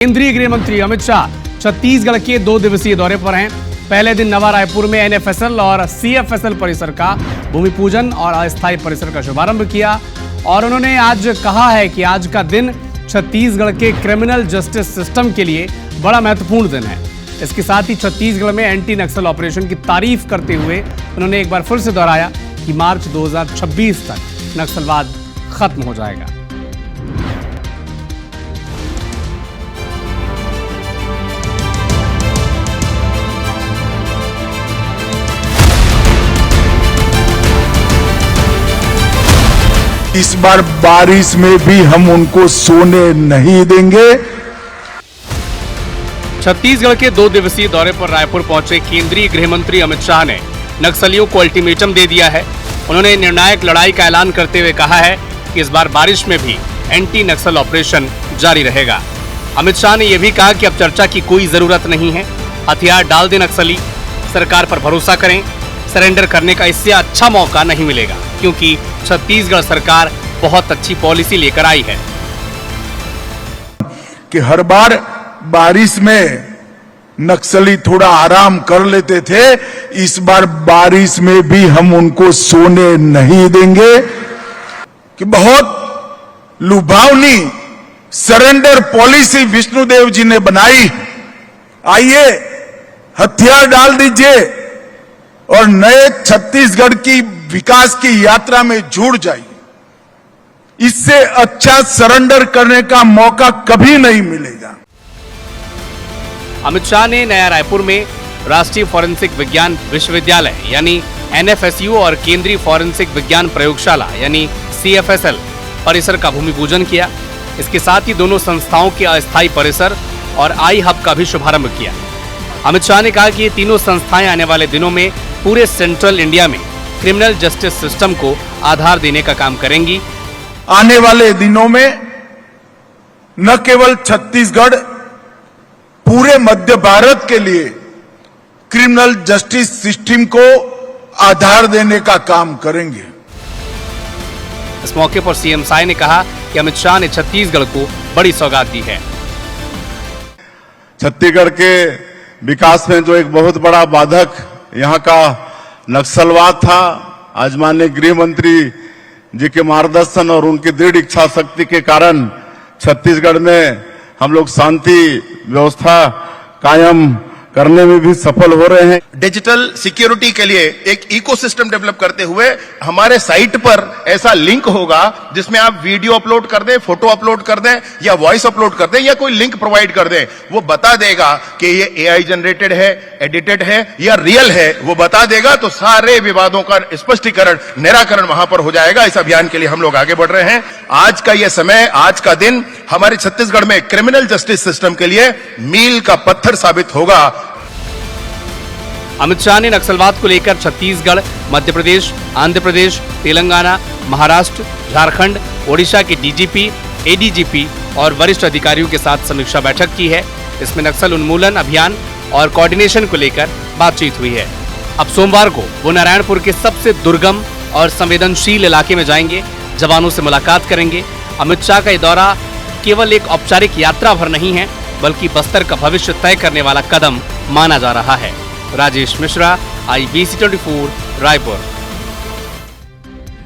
केंद्रीय गृह मंत्री अमित शाह छत्तीसगढ़ के 2 दिवसीय दौरे पर हैं। पहले दिन नवा रायपुर में एनएफएसएल और सीएफएसएल परिसर का भूमि पूजन और अस्थायी परिसर का शुभारंभ किया और उन्होंने आज कहा है कि आज का दिन छत्तीसगढ़ के क्रिमिनल जस्टिस सिस्टम के लिए बड़ा महत्वपूर्ण दिन है। इसके साथ ही छत्तीसगढ़ में एंटी नक्सल ऑपरेशन की तारीफ करते हुए उन्होंने एक बार फिर से दोहराया कि मार्च 2026 तक नक्सलवाद खत्म हो जाएगा। इस बार बारिश में भी हम उनको सोने नहीं देंगे। छत्तीसगढ़ के 2 दिवसीय दौरे पर रायपुर पहुंचे केंद्रीय गृह मंत्री अमित शाह ने नक्सलियों को अल्टीमेटम दे दिया है। उन्होंने निर्णायक लड़ाई का ऐलान करते हुए कहा है कि इस बार बारिश में भी एंटी नक्सल ऑपरेशन जारी रहेगा। अमित शाह ने यह भी कहा कि अब चर्चा की कोई जरूरत नहीं है, हथियार डाल दे नक्सली, सरकार पर भरोसा करें, सरेंडर करने का इससे अच्छा मौका नहीं मिलेगा क्योंकि छत्तीसगढ़ सरकार बहुत अच्छी पॉलिसी लेकर आई है। कि हर बार बारिश में नक्सली थोड़ा आराम कर लेते थे, इस बार बारिश में भी हम उनको सोने नहीं देंगे। कि बहुत लुभावनी सरेंडर पॉलिसी विष्णुदेव जी ने बनाई। आइए हथियार डाल दीजिए और नए छत्तीसगढ़ की विकास की यात्रा में जुड़ जाइए। इससे अच्छा सरेंडर करने का मौका कभी नहीं मिलेगा। अमित शाह ने नया रायपुर में राष्ट्रीय फॉरेंसिक विज्ञान विश्वविद्यालय यानी एनएफएसयू और केंद्रीय फॉरेंसिक विज्ञान प्रयोगशाला यानी सीएफएसएल परिसर का भूमि पूजन किया। इसके साथ ही दोनों संस्थाओं के अस्थायी परिसर और आई हब का भी शुभारंभ किया। अमित शाह ने कहा कि ये तीनों संस्थाएं आने वाले दिनों में पूरे सेंट्रल इंडिया में क्रिमिनल जस्टिस सिस्टम को आधार देने का काम करेंगी। आने वाले दिनों में न केवल छत्तीसगढ़, पूरे मध्य भारत के लिए क्रिमिनल जस्टिस सिस्टम को आधार देने का काम करेंगे। इस मौके पर सीएम साय ने कहा कि अमित शाह ने छत्तीसगढ़ को बड़ी सौगात दी है। छत्तीसगढ़ के विकास में जो एक बहुत बड़ा बाधक यहाँ का नक्सलवाद था, आज माननीय गृह मंत्री जी के मार्गदर्शन और उनकी दृढ़ इच्छा शक्ति के कारण छत्तीसगढ़ में हम लोग शांति व्यवस्था कायम करने में भी सफल हो रहे हैं। डिजिटल सिक्योरिटी के लिए एक इकोसिस्टम डेवलप करते हुए हमारे साइट पर ऐसा लिंक होगा जिसमें आप वीडियो अपलोड कर दें, फोटो अपलोड कर दें या वॉइस अपलोड कर दें या कोई लिंक प्रोवाइड कर दें, वो बता देगा कि ये एआई जनरेटेड है, एडिटेड है या रियल है। वो बता देगा तो सारे विवादों का स्पष्टीकरण, निराकरण वहां पर हो जाएगा। इस अभियान के लिए हम लोग आगे बढ़ रहे हैं। आज का यह समय, आज का दिन हमारे छत्तीसगढ़ में क्रिमिनल जस्टिस सिस्टम के लिए मील का पत्थर साबित होगा। अमित शाह ने नक्सलवाद को लेकर छत्तीसगढ़, मध्य प्रदेश, आंध्र प्रदेश, तेलंगाना, महाराष्ट्र, झारखंड, ओडिशा के डीजीपी, एडीजीपी और वरिष्ठ अधिकारियों के साथ समीक्षा बैठक की है। इसमें नक्सल उन्मूलन अभियान और कोऑर्डिनेशन को लेकर बातचीत हुई है। अब सोमवार को वो नारायणपुर के सबसे दुर्गम और संवेदनशील इलाके में जाएंगे, जवानों से मुलाकात करेंगे। अमित शाह का ये दौरा केवल एक औपचारिक यात्रा भर नहीं है, बल्कि बस्तर का भविष्य तय करने वाला कदम माना जा रहा है। राजेश मिश्रा, IBC24, रायपुर।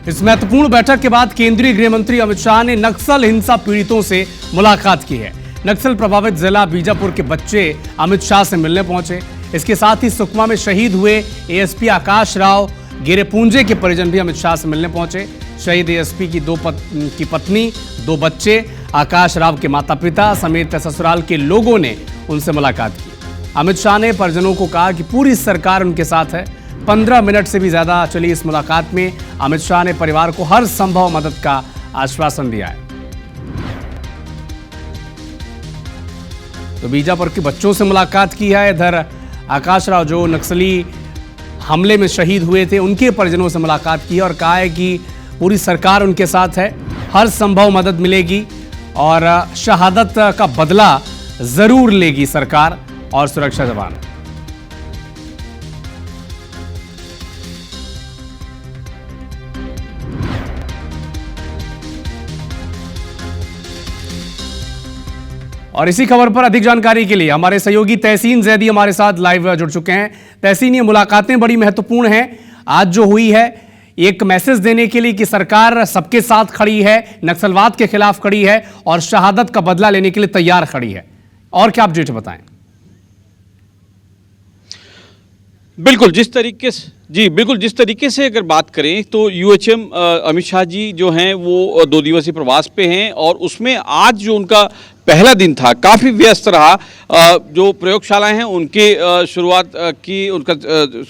इस महत्वपूर्ण बैठक के बाद केंद्रीय गृह मंत्री अमित शाह ने नक्सल हिंसा पीड़ितों से मुलाकात की है। नक्सल प्रभावित जिला बीजापुर के बच्चे अमित शाह से मिलने पहुंचे। इसके साथ ही सुकमा में शहीद हुए एएसपी आकाश राव गिरेपुंजे के परिजन भी अमित शाह से मिलने पहुंचे। शहीद एएसपी की पत्नी, 2 बच्चे, आकाश राव के माता पिता समेत ससुराल के लोगों ने उनसे मुलाकात की। अमित शाह ने परिजनों को कहा कि पूरी सरकार उनके साथ है। 15 मिनट से भी ज्यादा चली इस मुलाकात में अमित शाह ने परिवार को हर संभव मदद का आश्वासन दिया है। तो बीजापुर के बच्चों से मुलाकात की है। इधर आकाश राव जो नक्सली हमले में शहीद हुए थे, उनके परिजनों से मुलाकात की और कहा है कि पूरी सरकार उनके साथ है, हर संभव मदद मिलेगी और शहादत का बदला जरूर लेगी सरकार और सुरक्षा जवान। और इसी खबर पर अधिक जानकारी के लिए हमारे सहयोगी तहसीन जैदी हमारे साथ लाइव जुड़ चुके हैं। तहसीन, ये मुलाकातें बड़ी महत्वपूर्ण हैं आज जो हुई है, एक मैसेज देने के लिए कि सरकार सबके साथ खड़ी है, नक्सलवाद के खिलाफ खड़ी है और शहादत का बदला लेने के लिए तैयार खड़ी है। और क्या अपडेट बताएं? बिल्कुल जिस तरीके से अगर बात करें तो यूएचएम अमित शाह जी जो हैं वो 2 दिवसीय प्रवास पे हैं और उसमें आज जो उनका पहला दिन था काफ़ी व्यस्त रहा। जो प्रयोगशालाएं हैं उनके शुरुआत की, उनका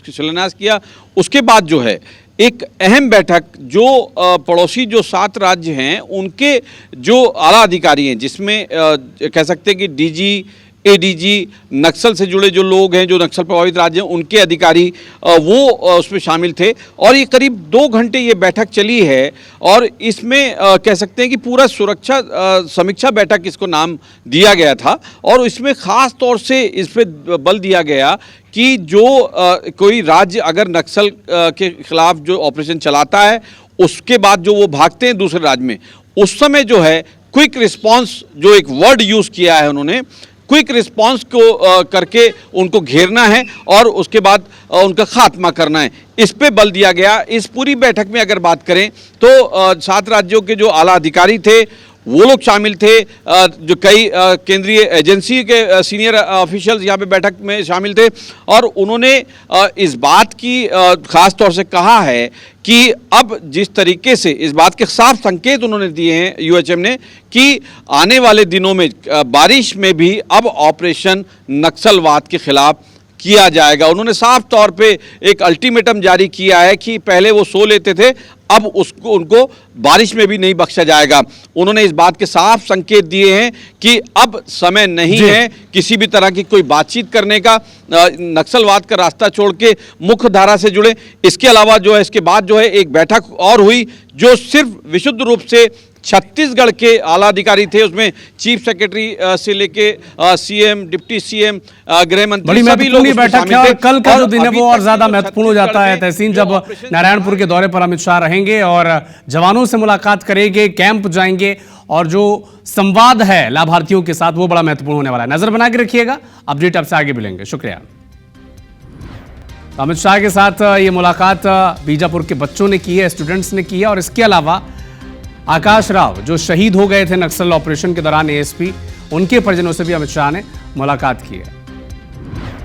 शिलान्यास किया। उसके बाद जो है एक अहम बैठक जो पड़ोसी जो 7 राज्य हैं उनके जो आला अधिकारी हैं, जिसमें कह सकते हैं कि डीजी, एडीजी, नक्सल से जुड़े जो लोग हैं, जो नक्सल प्रभावित राज्य हैं, उनके अधिकारी वो उसमें शामिल थे और ये करीब 2 घंटे ये बैठक चली है। और इसमें कह सकते हैं कि पूरा सुरक्षा समीक्षा बैठक इसको नाम दिया गया था और इसमें ख़ास तौर से इस पर बल दिया गया कि जो कोई राज्य अगर नक्सल के खिलाफ जो ऑपरेशन चलाता है उसके बाद जो वो भागते हैं दूसरे राज्य में, उस समय जो है क्विक रिस्पांस, जो एक वर्ड यूज़ किया है उन्होंने, क्विक रिस्पांस को करके उनको घेरना है और उसके बाद उनका खात्मा करना है। इस पे बल दिया गया। इस पूरी बैठक में अगर बात करें तो 7 राज्यों के जो आला अधिकारी थे वो लोग शामिल थे, जो कई केंद्रीय एजेंसी के सीनियर ऑफिशियल्स यहाँ पे बैठक में शामिल थे और उन्होंने इस बात की ख़ास तौर से कहा है कि अब जिस तरीके से इस बात के साफ संकेत उन्होंने दिए हैं यूएचएम ने कि आने वाले दिनों में बारिश में भी अब ऑपरेशन नक्सलवाद के खिलाफ किया जाएगा। उन्होंने साफ तौर पे एक अल्टीमेटम जारी किया है कि पहले वो सो लेते थे, अब उनको बारिश में भी नहीं बख्शा जाएगा। उन्होंने इस बात के साफ संकेत दिए हैं कि अब समय नहीं है किसी भी तरह की कोई बातचीत करने का, नक्सलवाद का रास्ता छोड़ के मुख्य धारा से जुड़े। इसके अलावा जो है इसके बाद जो है एक बैठक और हुई जो सिर्फ विशुद्ध रूप से छत्तीसगढ़ के आला अधिकारी थे, उसमें चीफ सेक्रेटरी से लेके सीएम, डिप्टी सीएम, गृह मंत्री, बड़ी सभी लोग महत्वपूर्ण बैठक है। और कल का जो दिन है वो और ज्यादा महत्वपूर्ण हो जाता है तहसीन, जब नारायणपुर के दौरे पर अमित शाह रहेंगे और जवानों से मुलाकात करेंगे, कैंप जाएंगे और जो संवाद है लाभार्थियों के साथ वो बड़ा महत्वपूर्ण होने वाला है। नजर बना के रखिएगा, अपडेट आपसे आगे मिलेंगे। शुक्रिया। अमित शाह के साथ ये मुलाकात बीजापुर के बच्चों ने की है, स्टूडेंट्स ने की है और इसके अलावा आकाश राव जो शहीद हो गए थे नक्सल ऑपरेशन के दौरान, एएसपी, उनके परिजनों से भी अमित शाह ने मुलाकात की है।